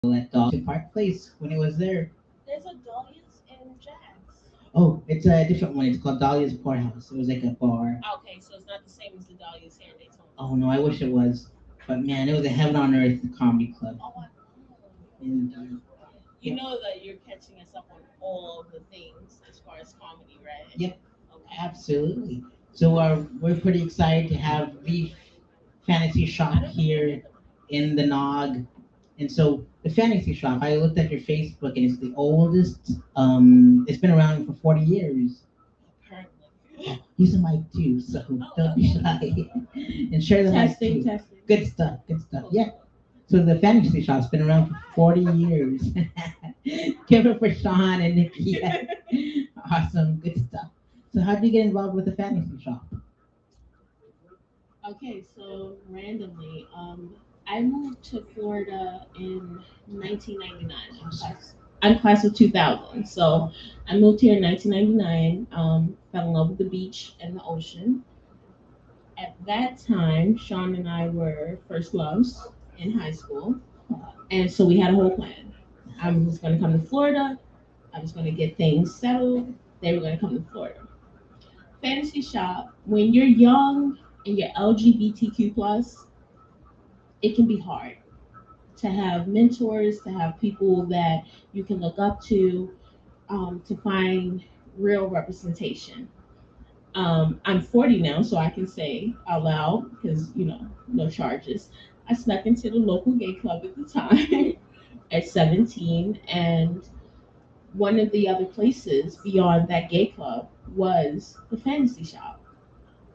at Dawson Park Place when it was there. There's a Dahlia's in Jax. Oh, it's a different one. It's called Dahlia's Poorhouse. It was like a bar. Okay, so it's not the same as the Dahlia's here in Daytona. Oh no, I wish it was. But man, it was a heaven on earth comedy club. Oh, I know. And You yeah, know that you're catching us up on all the things as far as comedy, right? yep, Okay. absolutely. So we're pretty excited to have the fantasy I shop never been here in them. in the Nog. And so the fantasy shop, I looked at your Facebook and it's the oldest. It's been around for 40 years. Apparently. Use the mic too, so Oh, don't be okay. shy. And share the mic Testing, too. testing. Good stuff, good stuff. Cool, Yeah. cool. So the fantasy shop's been around for 40 years. Give it for Sean and Nikki. Awesome, good stuff. So how did you get involved with the fantasy shop? Okay, so randomly, I moved to Florida in 1999. I'm class of 2000. So I moved here in 1999. Fell in love with the beach and the ocean. At that time, Sean and I were first loves in high school, and so we had a whole plan. I was going to come to Florida. I was going to get things settled. They were going to come to Florida. Fantasy shop. When you're young and you're LGBTQ plus, it can be hard to have mentors, to have people that you can look up to find real representation. I'm 40 now, so I can say out loud because no charges. I snuck into the local gay club at the time at 17, and one of the other places beyond that gay club was the fantasy shop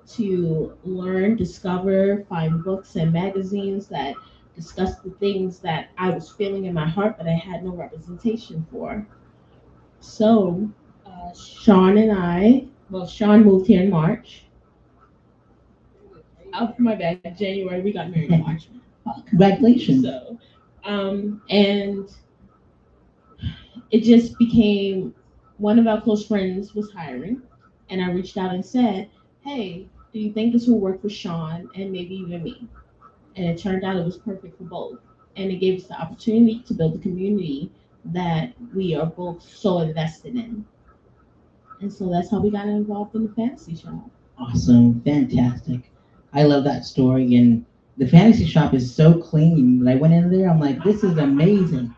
to learn, discover, find books and magazines that discuss the things that I was feeling in my heart but I had no representation for. So, Sean and I, well, Sean moved here in March. Oh, my bad, January. We got married in March. Congratulations. So, and it just became one of our close friends was hiring, and I reached out and said, "Hey, do you think this will work for Sean and maybe even me?" And it turned out it was perfect for both, and it gave us the opportunity to build a community that we are both so invested in, and so that's how we got involved in the fantasy show. Awesome, fantastic. I love that story. And the fantasy shop is so clean. When I went in there, I'm like, this is amazing.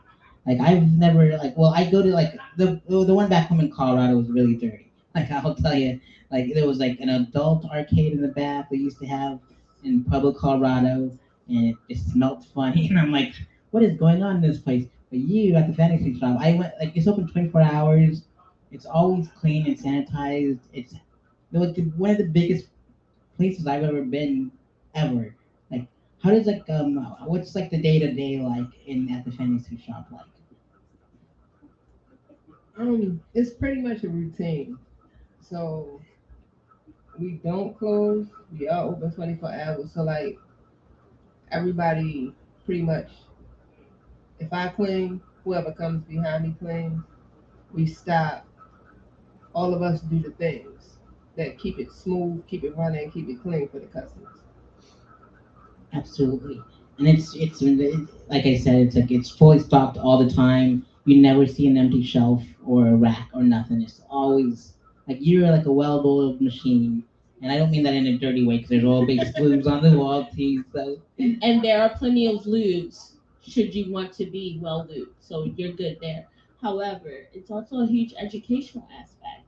Like I've never like well, I go to like the one back home in Colorado was really dirty. Like I'll tell you, like there was like an adult arcade in the back we used to have in Pueblo, Colorado, and it smelled funny. And I'm like, what is going on in this place? But you at the fantasy shop, I went like it's open 24 hours. It's always clean and sanitized. It's one of the biggest places I've ever been ever. Like, how does like what's like the day to day like in at the fantasy shop like? It's pretty much a routine. So we don't close. We are open 24 hours. So like everybody, pretty much, if I clean, whoever comes behind me cleans. We stop. All of us do the things that keep it smooth, keep it running, keep it clean for the customers. Absolutely, and like I said, it's like it's fully stocked all the time. You never see an empty shelf or a rack or nothing. It's always like you're like a well-oiled machine. And I don't mean that in a dirty way because there's all big lubes on the wall too. So And there are plenty of lubes should you want to be well lubed, so you're good there. However, it's also a huge educational aspect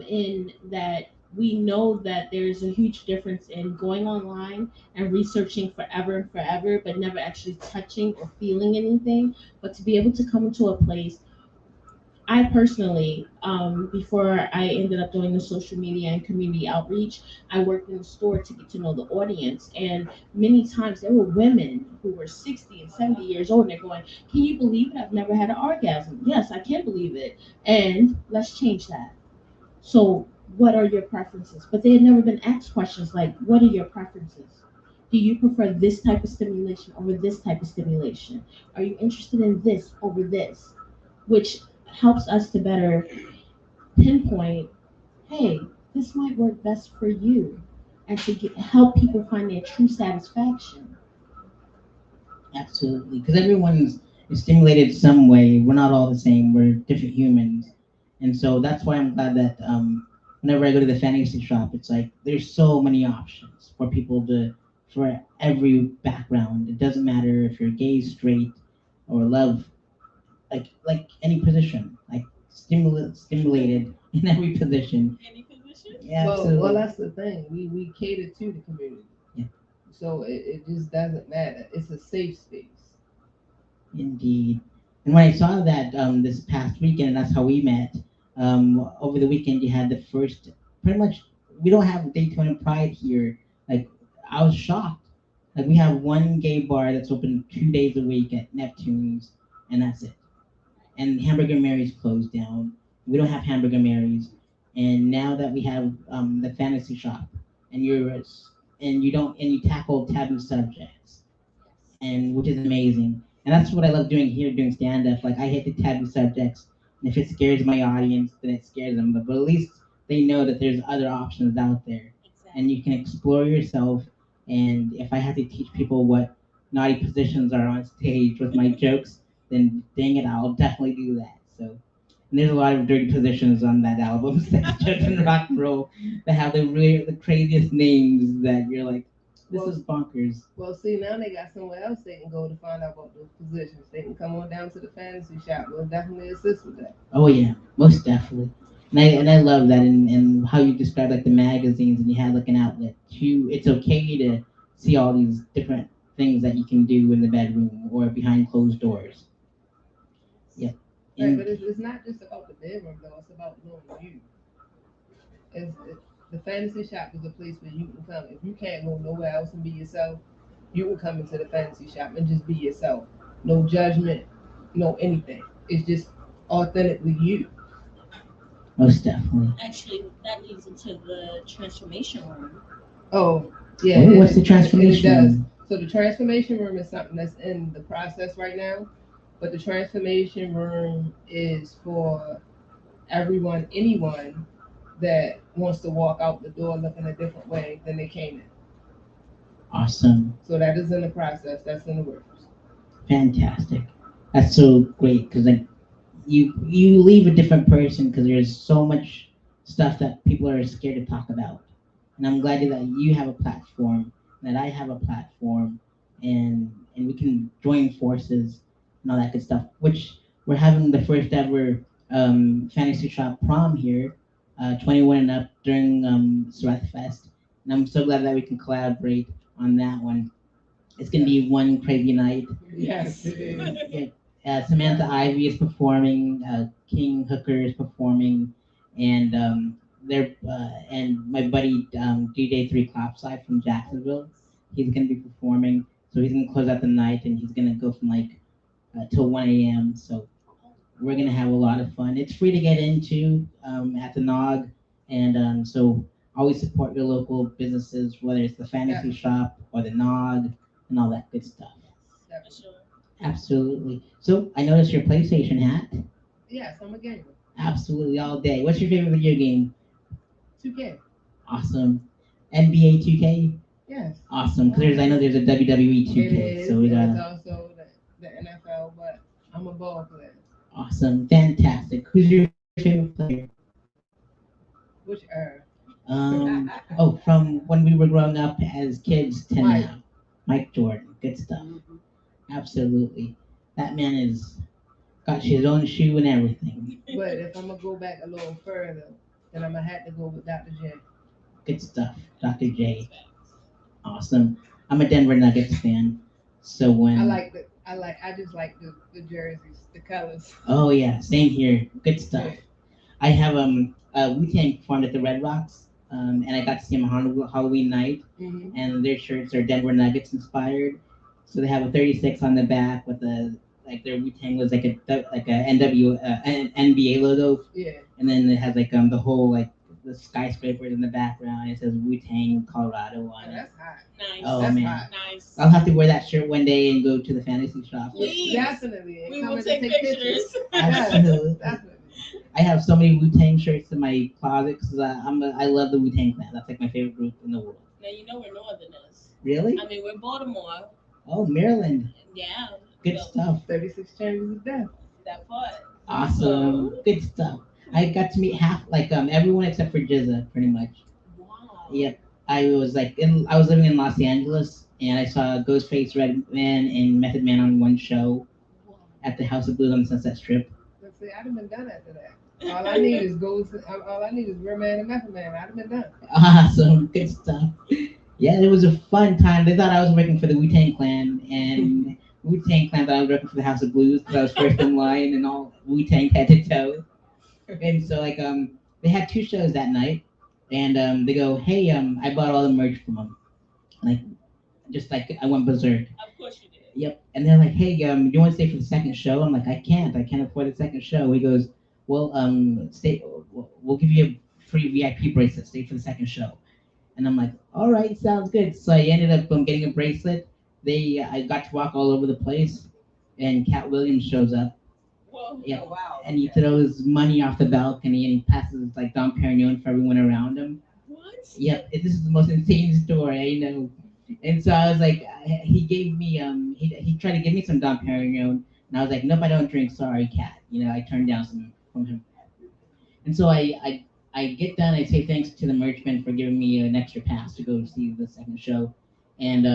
in that we know that there's a huge difference in going online and researching forever and forever, but never actually touching or feeling anything. But to be able to come into a place, I personally, before I ended up doing the social media and community outreach, I worked in the store to get to know the audience. And many times there were women who were 60 and 70 years old, and they're going, "Can you believe it? I've never had an orgasm." Yes, I can believe it. And let's change that. So, what are your preferences? But they had never been asked questions like, what are your preferences? Do you prefer this type of stimulation over this type of stimulation? Are you interested in this over this? Which helps us to better pinpoint, hey, this might work best for you, and to help people find their true satisfaction. absolutely, because everyone's is stimulated some way. We're not all the same. We're different humans, and so that's why I'm glad that whenever I go to the fantasy shop, it's like there's so many options for people to for every background. It doesn't matter if you're gay, straight, or love, like any position, like stimulated in every position. Any position? Yeah, Well, absolutely. that's the thing. We cater to the community, Yeah, so it just doesn't matter. It's a safe space. indeed. And when I saw that this past weekend, and that's how we met. Over the weekend, you had the first. Pretty much, we don't have Daytona Pride here. Like, I was shocked. Like, we have one gay bar that's open 2 days a week at Neptune's, and that's it. And Hamburger Mary's closed down. We don't have Hamburger Mary's, and now that we have the fantasy shop, and and you don't and you tackle taboo subjects, and which is amazing. And that's what I love doing here, doing stand up. Like I hit the taboo subjects, and if it scares my audience, then it scares them. But at least they know that there's other options out there, and you can explore yourself. And if I have to teach people what naughty positions are on stage with my jokes, then dang it, I'll definitely do that. So, and there's a lot of dirty positions on that album, sex, drugs, and rock and roll, that have the craziest names that you're like, this Well, is bonkers. well, see, now they got somewhere else they can go to find out about those positions. They can come on down to the fantasy shop. We'll definitely assist with that. Oh yeah, most definitely. And I love that and how you describe like the magazines and you have like an outlet. It's okay to see all these different things that you can do in the bedroom or behind closed doors. Yeah. Right, but And it's not just about the bedroom though. It's about knowing you. The fantasy shop is a place where you can come. If you can't go nowhere else and be yourself, you can come into the fantasy shop and just be yourself. No judgment, no anything. It's just authentically you. most definitely. Actually, that leads into the transformation room. Oh, yeah, Oh, what's the and it transformation does. room? So the transformation room is something that's in the process right now. But the transformation room is for everyone, anyone that wants to walk out the door looking a different way than they came in. Awesome. So that is in the process. That's in the works. Fantastic. That's so great because like you leave a different person because there's so much stuff that people are scared to talk about. And I'm glad that you have a platform, that I have a platform, and we can join forces and all that good stuff. Which we're having the first ever fantasy shop prom here, 21 and up during Fest, and I'm so glad that we can collaborate on that one. It's gonna Yes. be one crazy night. Yes, it is. Yeah, Samantha Ivy is performing. King Hooker is performing, and and my buddy DJ Three Clapside from Jacksonville, he's gonna be performing. So he's gonna close out the night, and he's gonna go from like till 1 a.m. So we're gonna have a lot of fun. It's free to get into at the nOg, and so always support your local businesses, whether it's the Yeah. fantasy shop or the nOg and all that good stuff. That- For sure. Absolutely. So I noticed your PlayStation hat. Yes, I'm a gamer. Absolutely all day. What's your favorite video game? 2K. Awesome. NBA 2K. Yes. Awesome. Because I know there's a WWE It 2K. is. So we And it's gotta. also the NFL, but I'm a ball player. Awesome. Fantastic. Who's your favorite player? Which era? Oh, from when we were growing up as kids to Mike. now. Mike Jordan. Good stuff. Absolutely. That man is got his own shoe and everything. But if I'm gonna go back a little further, then I'm gonna have to go with Dr. J. Good stuff. Dr. J. Awesome. I'm a Denver Nuggets fan. So when I just like the jerseys, the colors. oh yeah, same here. Good stuff. Yeah. I have Wu Tang performed at the Red Rocks, and I got to see them on Halloween night, Hmm. and their shirts are Denver Nuggets inspired. So they have a 36 on the back with a like their Wu Tang was like a NW NBA logo, Yeah. and then it has like the whole like the skyscrapers in the background. It says Wu Tang Colorado Oh, on it. that's hot. Nice. Oh That's man, hot. Nice. I'll have to wear that shirt one day and go to the fantasy shop. Please. Definitely. And We come will in take and pictures. Absolutely. Definitely. I have so many Wu Tang shirts in my closet because I love the Wu Tang clan. That's like my favorite group in the world. Now you know we're Northerners. Really? I mean, we're Baltimore. Oh, Maryland. Yeah. Good stuff. 36 Chambers of Death. That part. Awesome. Good stuff. I got to meet half like everyone except for Jizza, pretty much. Wow. Yep. I was living in Los Angeles and I saw Ghostface, Redman, and Method Man on one show Wow. at the House of Blues on the Sunset Strip. Let's see, I'd have been done after that. All I need is all I need is Redman and Method Man. I'd have been done. Awesome. Good stuff. Yeah, it was a fun time. They thought I was working for the Wu Tang Clan, and Wu Tang Clan thought I was working for the House of Blues because I was first in line and all Wu Tang head to toe. And so they had two shows that night, and they go, hey, I bought all the merch from them, like just like I went berserk. Of course you did. Yep. And they're like, hey, you want to stay for the second show? I'm like, I can't afford the second show. He goes, well, stay. We'll give you a free VIP bracelet. Stay for the second show. And I'm like, all right, sounds good. So I ended up getting a bracelet. I got to walk all over the place, and Cat Williams shows up. Whoa. Yeah. Oh, wow. And he throws money off the balcony, and he passes like Dom Perignon for everyone around him. What? Yep, this is the most insane story I know. And so I was like, he gave me he tried to give me some Dom Perignon, and I was like, nope, I don't drink. Sorry, Cat. I turned down some from him. And so I get done. I say thanks to the merchman for giving me an extra pass to go see the second show, and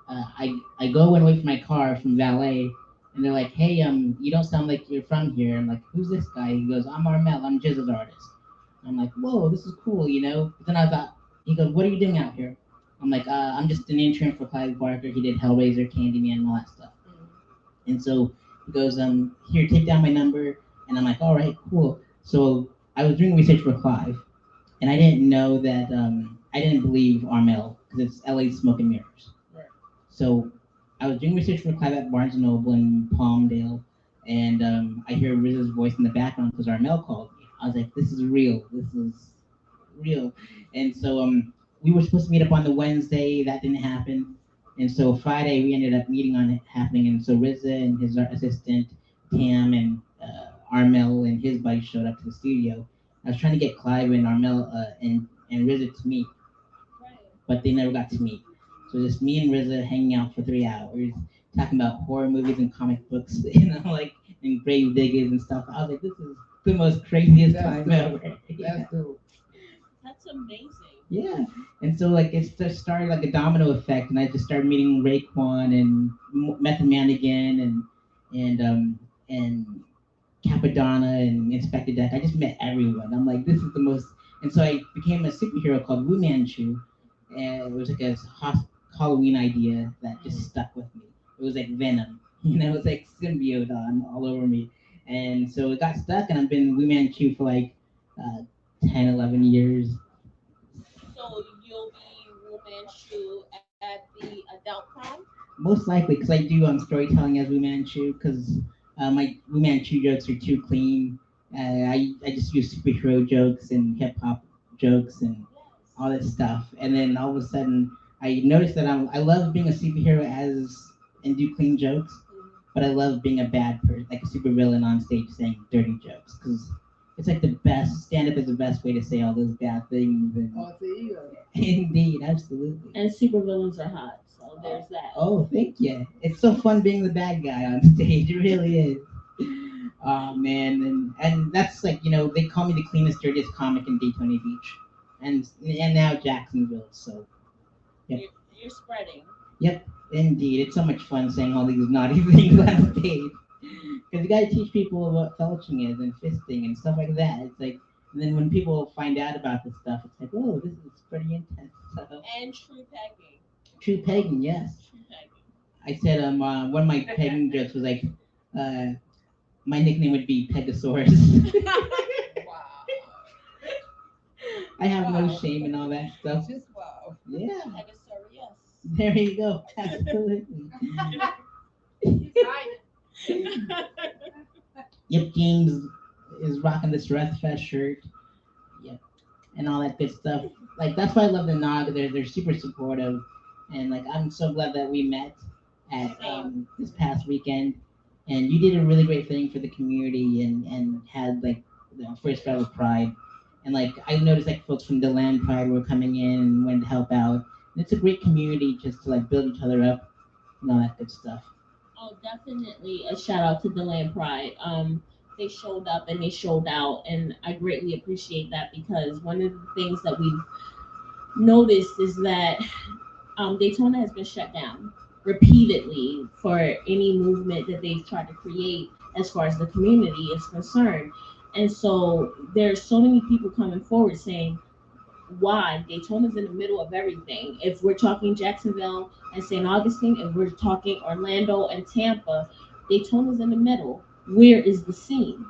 I go and wait for my car from valet, and they're like, hey, you don't sound like you're from here. I'm like, who's this guy? He goes, I'm Armel. I'm Jizz's artist. I'm like, whoa, this is cool. But then I thought, he goes, what are you doing out here? I'm like, I'm just an intern for Clive Barker. He did Hellraiser, Candyman, and all that stuff. And so he goes, here, take down my number. And I'm like, all right, cool. So I was doing research for Clive, and I didn't know that, I didn't believe Armel, because it's LA's Smoke and Mirrors. Right. So I was doing research for Clive at Barnes & Noble in Palmdale, and I hear Riz's voice in the background because Armel called me. I was like, this is real. This is real. And so we were supposed to meet up on the Wednesday. That didn't happen. And so Friday we ended up meeting on it happening. And so Riza and his assistant Tam and Armel and his buddy showed up to the studio. I was trying to get Clive and Armel and Riza to meet, Right. but they never got to meet. So just me and Riza hanging out for 3 hours, talking about horror movies and comic books, like and grave diggers and stuff. I was like, this is the most craziest That's time dope. ever. That's dope. That's amazing. Yeah, and so it just started like a domino effect, and I just started meeting Raekwon and Method Man again, and Capadonna and Inspector Deck. I just met everyone. I'm like, this is the most, and so I became a superhero called Wu Manchu, and it was like a Halloween idea that just stuck with me. It was like Venom, it was like symbiote on all over me, and so it got stuck, and I've been Wu Manchu for like 10, 11 years. So you'll be Wu Manchu at the adult prom? Most likely, because I do storytelling as Wu Manchu, because my Wu Manchu jokes are too clean. I just use superhero jokes and hip hop jokes and all that stuff. And then all of a sudden, I noticed that I love being a superhero and do clean jokes, but I love being a bad person, like a supervillain on stage saying dirty jokes, because it's like the best. Stand up is the best way to say all those bad things. And Alter ego. indeed, absolutely. And supervillains are hot, so there's that. Oh, thank you. It's so fun being the bad guy on stage. It really is. Oh man, and that's like they call me the cleanest, dirtiest comic in Daytona Beach, and now Jacksonville. So, yep, You're spreading. yep, indeed. It's so much fun saying all these naughty things on stage. Because you gotta teach people what felching is and fisting and stuff like that. It's like, and then when people find out about this stuff, it's like, oh, this is pretty intense. So, And true pegging. true pagan, yes. True pegging. I said one of my pagan jokes was like, my nickname would be Pegasaurus. Wow. I have no Wow. shame in all that stuff. Just wow. Yeah, Pegasaurus. there you go. Absolutely. Yep, James is rocking this Wrestfest shirt. Yep, and all that good stuff. Like that's why I love the Nog. They're super supportive, and like I'm so glad that we met at this past weekend. And you did a really great thing for the community, and had like the first round of Pride. And like I noticed like folks from the Land Pride were coming in and wanted to help out. And it's a great community just to like build each other up and all that good stuff. Oh, definitely a shout out to Deland Pride. They showed up and they showed out, and I greatly appreciate that because one of the things that we've noticed is that Daytona has been shut down repeatedly for any movement that they've tried to create as far as the community is concerned. And so there's so many people coming forward saying, why? Daytona's in the middle of everything. If we're talking Jacksonville and St. Augustine, if we're talking Orlando and Tampa, Daytona's in the middle. Where is the scene?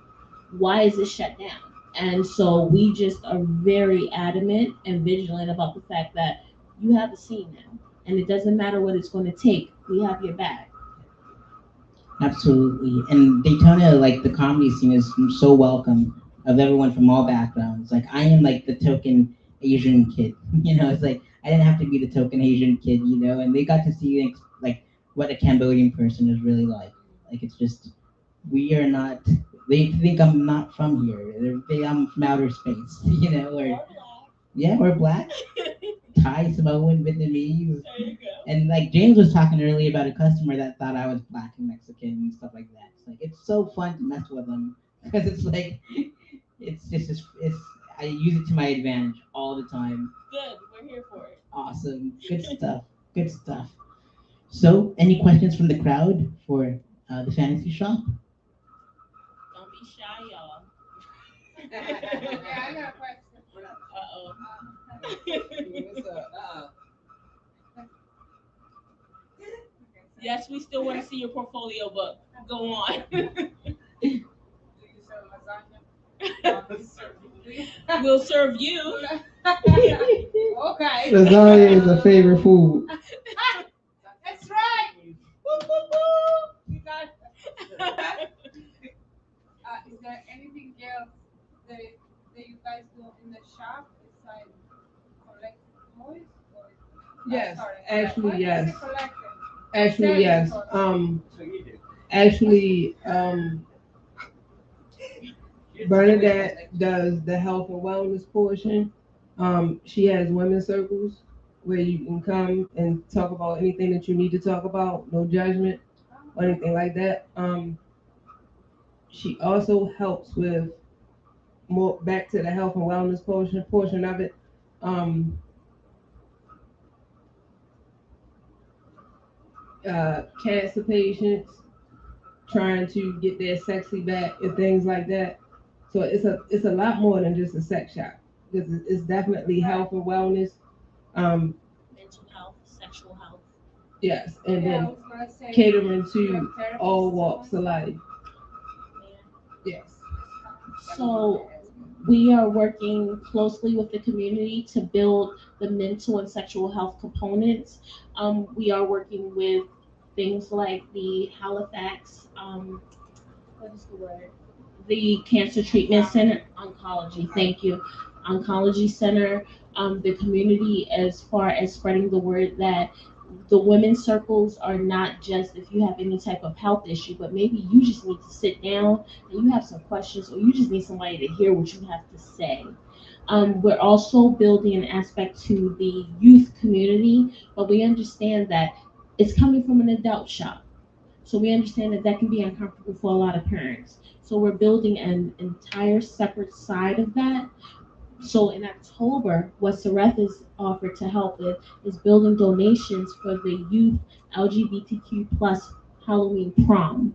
Why is it shut down? And so we just are very adamant and vigilant about the fact that you have a scene now. And it doesn't matter what it's going to take. We have your back. Absolutely. And Daytona, like the comedy scene is so welcome of everyone from all backgrounds. Like I am like the token Asian kid. It's like I didn't have to be the token Asian kid, and they got to see like what a Cambodian person is really like. Like it's just we are not they think I'm not from here. I'm from outer space, or yeah, we're black. Thai, Samoan, Vietnamese. There you go. And like James was talking earlier about a customer that thought I was black and Mexican and stuff like that. It's like it's so fun to mess with them because it's like it's I use it to my advantage all the time. Good. We're here for it. Awesome, good stuff, good stuff. So, any questions from the crowd for the fantasy shop? Don't be shy, y'all. Yeah, I got a question. Uh-oh. What's up? Yes, we still want to see your portfolio, but go on. Do you sell lasagna? We'll serve you. Okay. Lasagna is a favorite food. That's right. Woo, woo, woo. You got is there anything else that you guys do in the shop besides collect toys? Or Yes, sorry, actually, what is yes. it collecting? Actually, yes. Actually, Bernadette does the health and wellness portion. She has women's circles where you can come and talk about anything that you need to talk about, no judgment or anything like that. She also helps with more back to the health and wellness portion of it. Um, Cancer patients trying to get their sexy back and things like that. So it's a lot more than just a sex shop because it's definitely health and wellness. Um, Mental health, sexual health. yes, and Yeah, I then was gonna say catering you're to a therapist all as walks well? of life. Yeah. Yes. So we are working closely with the community to build the mental and sexual health components. We are working with things like the Halifax, what is the word? The Cancer Treatment Center, oncology. Thank you, oncology center. The community, as far as spreading the word that the women's circles are not just if you have any type of health issue, but maybe you just need to sit down and you have some questions, or you just need somebody to hear what you have to say. We're also building an aspect to the youth community, but we understand that it's coming from an adult shop. So we understand that that can be uncomfortable for a lot of parents. So we're building an entire separate side of that. So in October, what Sareth is offered to help with is building donations for the youth LGBTQ plus Halloween prom.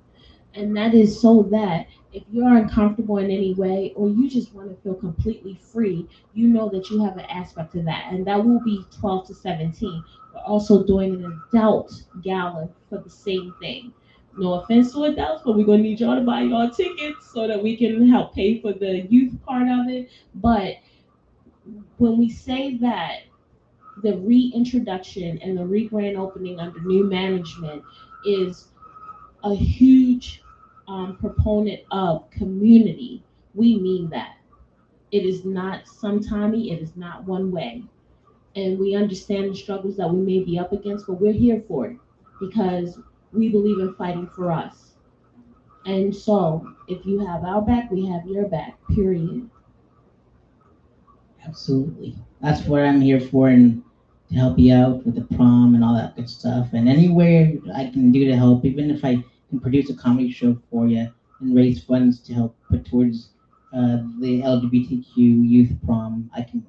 And that is so that if you're uncomfortable in any way or you just want to feel completely free, you know that you have an aspect to that. And that will be 12 to 17. We're also doing an adult gala for the same thing. No offense to adults, but we're going to need y'all to buy y'all tickets so that we can help pay for the youth part of it. But when we say that the reintroduction and the re-grand opening under new management is a huge proponent of community, we mean that. It is not sometimey, it is not one way. And we understand the struggles that we may be up against, but we're here for it because we believe in fighting for us. And so, if you have our back, we have your back, period. Absolutely. That's what I'm here for. And to help you out with the prom and all that good stuff. And anywhere I can do to help, even if I can produce a comedy show for you and raise funds to help put towards the LGBTQ youth prom, I can.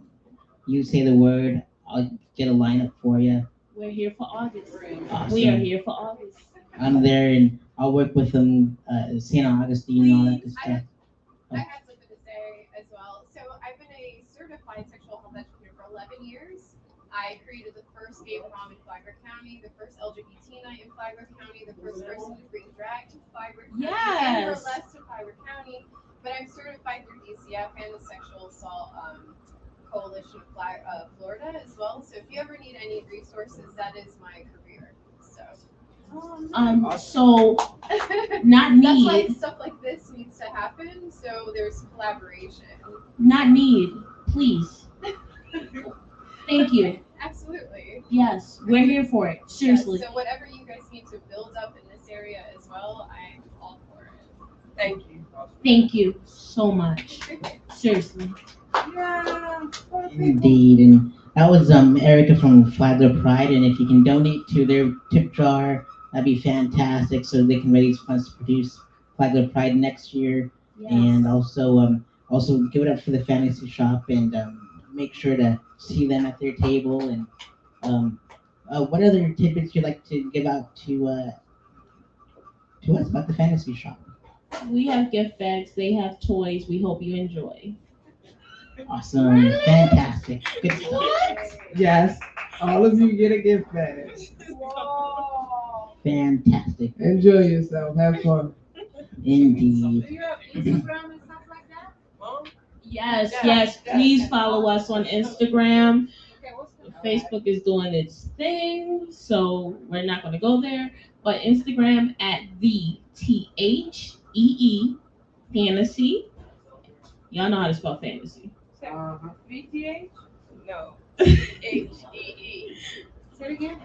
You say the word, I'll get a lineup for you. We're here for August. Awesome. We are here for August. I'm there and I'll work with them, St. Augustine and all that good Please, stuff. I have something to say as well. So I've been a certified sexual health educator for 11 years. I created the first gay prom in Flagler County, the first LGBT night in Flagler County, the first person to bring drag to Flagler County, and Yes. burlesque to Flagler County. But I'm certified through DCF and the Sexual Assault Coalition of Florida as well. So if you ever need any resources, that is my career. So. So not That's why need, stuff like this needs to happen. So there's collaboration. not need, please. Thank you. Absolutely. Yes, we're here for it. Seriously. Yes, so whatever you guys need to build up in this area as well, I'm all for it. Thank you. Thank you so much. Seriously. Yeah. Indeed, and that was Erica from Flagler Pride, and if you can donate to their tip jar, that'd be fantastic, so they can raise funds to produce Flagler Pride next year, and also give it up for the Fantasy Shop, and make sure to see them at their table, and what other tidbits you'd like to give out to us about the Fantasy Shop? We have gift bags. They have toys. We hope you enjoy. Awesome, fantastic, good stuff. Yes. All of you get a gift bag. Whoa. Fantastic, Enjoy yourself. Have fun. indeed. Do you have Instagram and stuff like that? Yes. Please follow us on Instagram. Okay, what's the Facebook is doing its thing, so we're not going to go there. But Instagram at the THEE Fantasy. Y'all know how to spell fantasy. BTH? No. HEE. Say it again.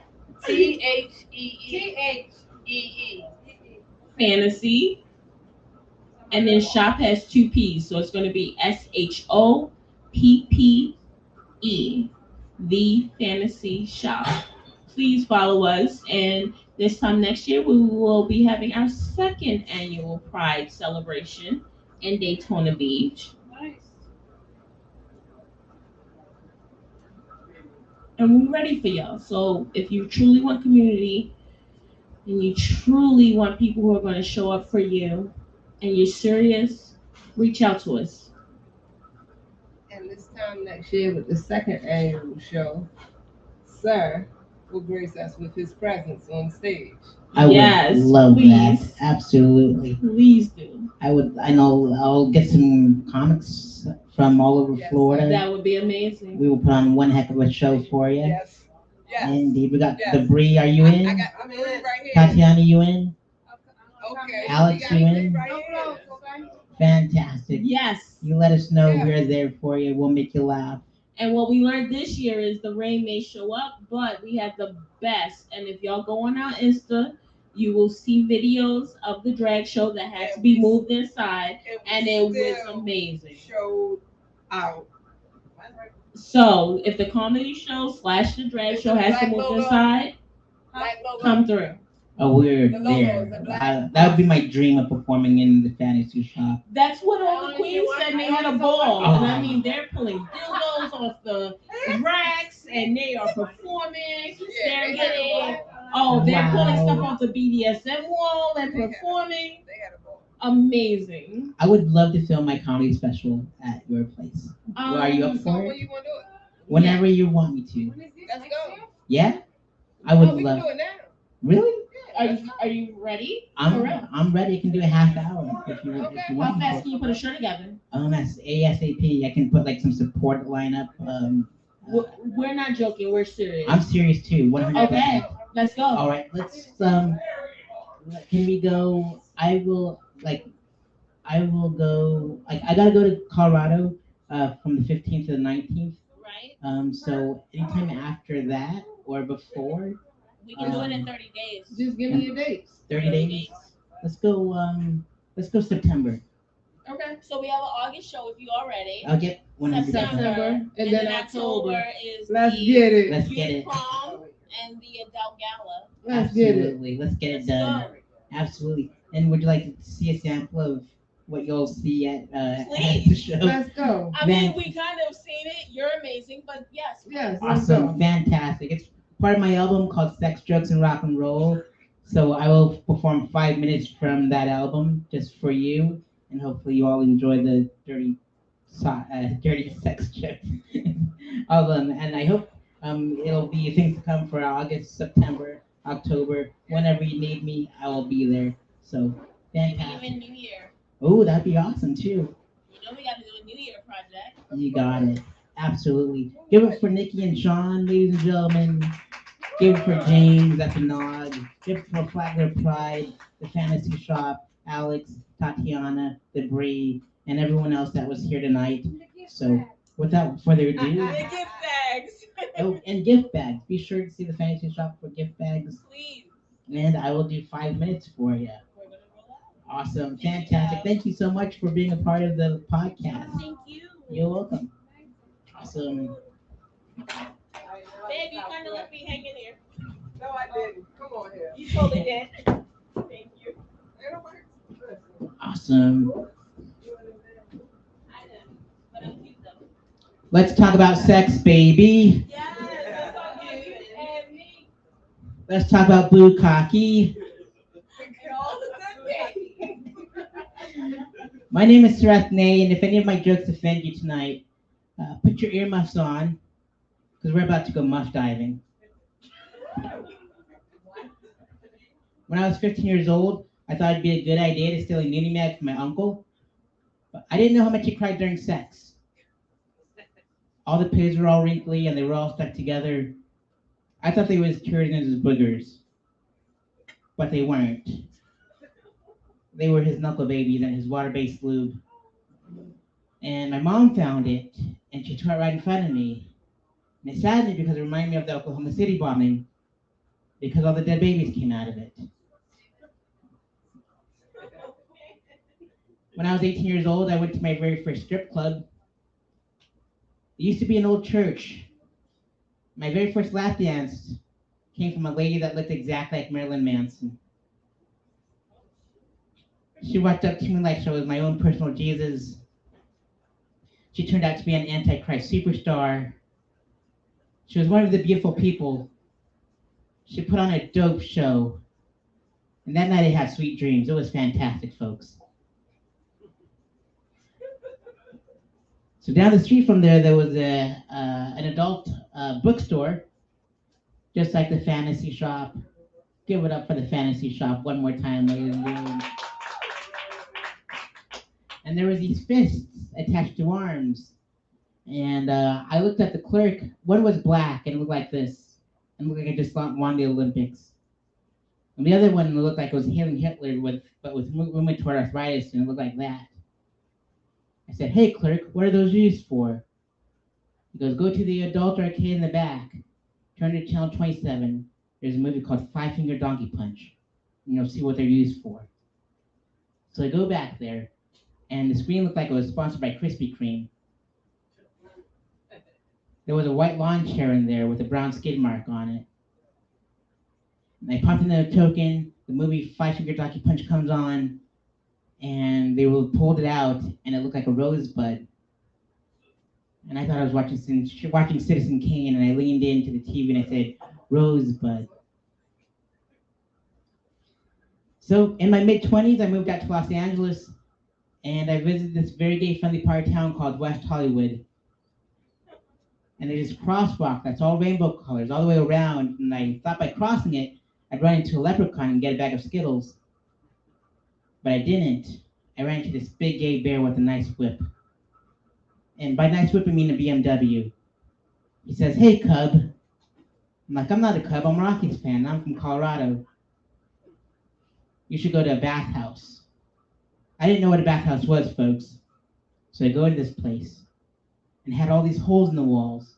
THEE. Fantasy. And then shop has two P's, so it's going to be SHOPPE. The Fantasy Shop. Please follow us, and this time next year we will be having our second annual Pride celebration in Daytona Beach. Nice. And we're ready for y'all. So if you truly want community and you truly want people who are going to show up for you and you're serious, reach out to us. And this time next year with the second annual show, Sir will grace us with his presence on stage. I Yes, would love please. that. Absolutely. Please do. I know I'll get some comics from all over Yes, Florida. That would be amazing. We will put on one heck of a show for you. Yes. Indeed. We got Yes. Debris. Are you in? I'm in right here. Tatiana, you in? Okay. Alex, you in? Right No here. clothes, okay? Fantastic. Yes. You let us know Yeah. we're there for you. We'll make you laugh. And what we learned this year is the rain may show up, but we have the best. And if y'all go on our Insta, you will see videos of the drag show that had to be moved inside, and it was amazing. Showed out. So if the comedy show / the drag It's show the has to black move logo. inside, Black logo. come through. Oh, we're The logo, there. the black- That would be my dream of performing in the Fantasy Shop. That's what all the queens said. They had a ball. Oh. And I mean, they're pulling dildos off the racks, and they are performing. They're they had a getting, ball. they're pulling Wow. stuff off the BDSM wall and They had- performing. They had a ball. Amazing. I would love to film my comedy special at your place. Are you up So for when it? you want to do it? Whenever you want me to. When is this? Let's Next go. year? Yeah? I would Oh, we love. can do it now. Really? Are you ready? For real? I'm ready. I can do a half hour if you Okay. if you How want me fast to. can you put a show together? That's ASAP. I can put like some support lineup. We're not joking. We're serious. I'm serious too. 100%. Okay, let's go. All right. Let's. Can we go? I will go. Like I gotta go to Colorado. From the 15th to the 19th. Right? So anytime after that or before, We can do it in 30 days. Just give me your dates. 30 days. Let's go. Let's go September. Okay. So we have an August show if you are ready. I'll get 100%. September, and then October. is Let's the get it. Let's youth get it. prom and the adult gala. Let's get it. Absolutely. Let's get it Let's done. go. Absolutely. And would you like to see a sample of what you'll see at the Please. show? Let's go. I mean, we kind of seen it. You're amazing, but yes. Yes, let's Awesome. go. Fantastic. It's part of my album called Sex, Drugs, and Rock and Roll. So I will perform 5 minutes from that album just for you, and hopefully you all enjoy the dirty sex jokes album. And I hope it'll be things to come for August, September, October. Whenever you need me, I will be there. So Maybe fantastic. even New Year. Oh, that'd be awesome too. You know we got to do a New Year project. You got it. Absolutely. Give it for Nikki and Sean, ladies and gentlemen. Give it for James at the nOg. Give it for Flagler Pride, the Fantasy Shop, Alex, Tatiana, Debris, and everyone else that was here tonight. So, without further ado, The gift bags. oh, and gift bags. Be sure to see the Fantasy Shop for gift bags, Please. and I will do 5 minutes for you. We're gonna roll out. Awesome, fantastic. Thank you so much for being a part of the podcast. Thank you. You're welcome. Awesome. Babe, you kind of left me hanging here. No, I didn't. Come on here. You totally did. Thank you. Awesome. I know, but I'm cute though. Let's talk about sex, baby. Yes, that's all good. And me. Let's talk about blue cocky. All the good things. My name is Sarath Nay, and if any of my jokes offend you tonight, put your earmuffs on, because we're about to go muff diving. When I was 15 years old, I thought it'd be a good idea to steal a nudie mag from my uncle, but I didn't know how much he cried during sex. All the pigs were all wrinkly and they were all stuck together. I thought they were as cured as his boogers, but they weren't. They were his knuckle babies and his water-based lube. And my mom found it, and she tore it right in front of me. And it saddened me because it reminded me of the Oklahoma City bombing, because all the dead babies came out of it. When I was 18 years old, I went to my very first strip club. It used to be an old church. My very first lap dance came from a lady that looked exactly like Marilyn Manson. She walked up to me like she was my own personal Jesus. She turned out to be an Antichrist superstar. She was one of the beautiful people. She put on a dope show. And that night I had sweet dreams. It was fantastic, folks. So down the street from there was an adult bookstore, just like the Fantasy Shop. Give it up for the Fantasy Shop one more time, ladies and gentlemen. And there was these fists attached to arms. And I looked at the clerk. One was black and it looked like this. And looked like it just won the Olympics. And the other one looked like it was hailing Hitler, but with rheumatoid arthritis, and it looked like that. I said, "Hey, clerk, what are those used for?" He goes, "Go to the adult arcade in the back. Turn to channel 27. There's a movie called Five Finger Donkey Punch. And you'll see what they're used for." So I go back there, and the screen looked like it was sponsored by Krispy Kreme. There was a white lawn chair in there with a brown skid mark on it. And I popped in the token, the movie Five Finger Donkey Punch comes on, and they pulled it out, and it looked like a rosebud. And I thought I was watching Citizen Kane, and I leaned into the TV and I said, "Rosebud." So in my mid-20s, I moved out to Los Angeles, and I visited this very gay-friendly part of town called West Hollywood. And there's this crosswalk that's all rainbow colors all the way around, and I thought by crossing it, I'd run into a leprechaun and get a bag of Skittles. But I didn't. I ran into this big gay bear with a nice whip. And by nice whip, I mean a BMW. He says, "Hey, Cub." I'm like, "I'm not a Cub, I'm a Rockies fan. I'm from Colorado. You should go to a bathhouse." I didn't know what a bathhouse was, folks. So I go to this place, and it had all these holes in the walls.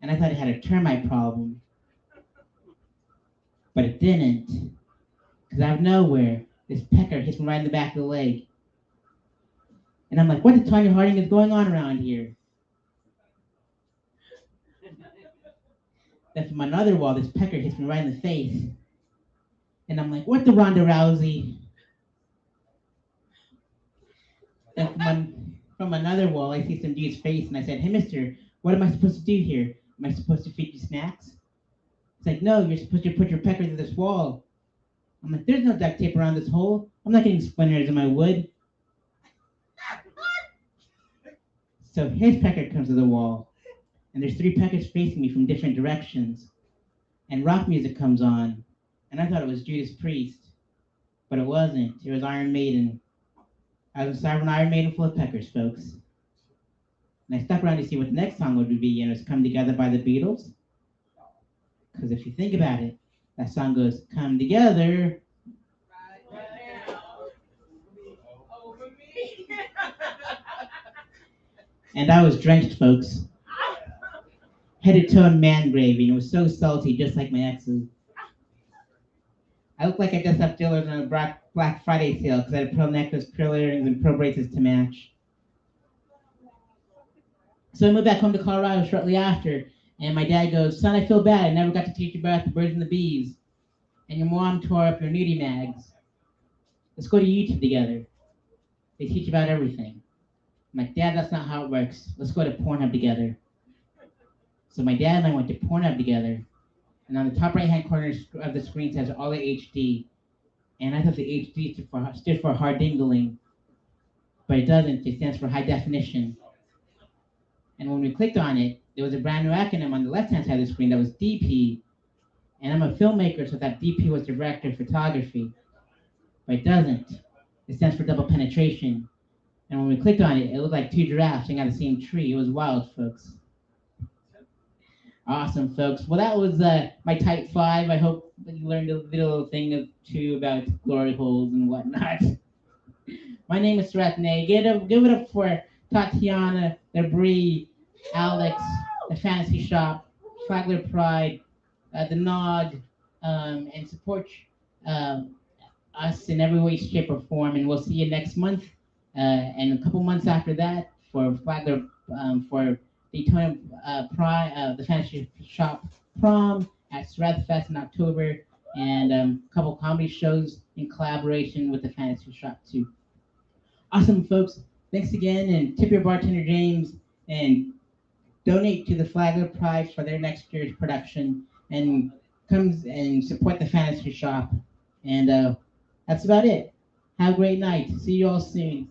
And I thought it had a termite problem. But it didn't. Because out of nowhere, this pecker hits me right in the back of the leg. And I'm like, what the Tanya Harding is going on around here? Then from another wall, this pecker hits me right in the face. And I'm like, what the Ronda Rousey? Then from another wall, I see some dude's face, and I said, hey, mister, what am I supposed to do here? Am I supposed to feed you snacks? It's like, no, you're supposed to put your pecker to this wall. I'm like, there's no duct tape around this hole. I'm not getting splinters in my wood. So his pecker comes to the wall, and there's three peckers facing me from different directions. And rock music comes on, and I thought it was Judas Priest, but it wasn't. It was Iron Maiden. I was inside an Iron Maiden full of peckers, folks. And I stuck around to see what the next song would be, and it was Come Together by the Beatles. Because if you think about it, that song goes, Come Together. And I was drenched, folks. Head to toe in man gravy, and it was so salty, just like my ex's. I looked like I just left dealers on a Black Friday sale because I had a pearl necklace, pearl earrings, and pearl bracelets to match. So I moved back home to Colorado shortly after, and my dad goes, son, I feel bad. I never got to teach you about the birds and the bees. And your mom tore up your nudie mags. Let's go to YouTube together. They teach about everything. I'm like, Dad, that's not how it works. Let's go to Pornhub together. So my dad and I went to Pornhub together. And on the top right-hand corner of the screen says all the HD. And I thought the HD stood for hard dingling. But it doesn't. It stands for high definition. And when we clicked on it, there was a brand new acronym on the left-hand side of the screen that was DP. And I'm a filmmaker, so that DP was director of photography. But it doesn't. It stands for double penetration. And when we clicked on it, it looked like two giraffes sitting on the same tree. It was wild, folks. Awesome, folks. Well, that was my Type 5. I hope that you learned a little thing or two about glory holes and whatnot. My name is Srathne. Give it up for Tatiana, Debris, Alex, the Fantasy Shop, Flagler Pride, the nOg, and support us in every way, shape, or form. And we'll see you next month and a couple months after that for Flagler, for Daytona the Fantasy Shop Prom at Fest in October, and a couple comedy shows in collaboration with the Fantasy Shop too. Awesome, folks. Thanks again, and tip your bartender James, and donate to the Flagler Prize for their next year's production, and comes and support the Fantasy Shop. And that's about it. Have a great night. See you all soon.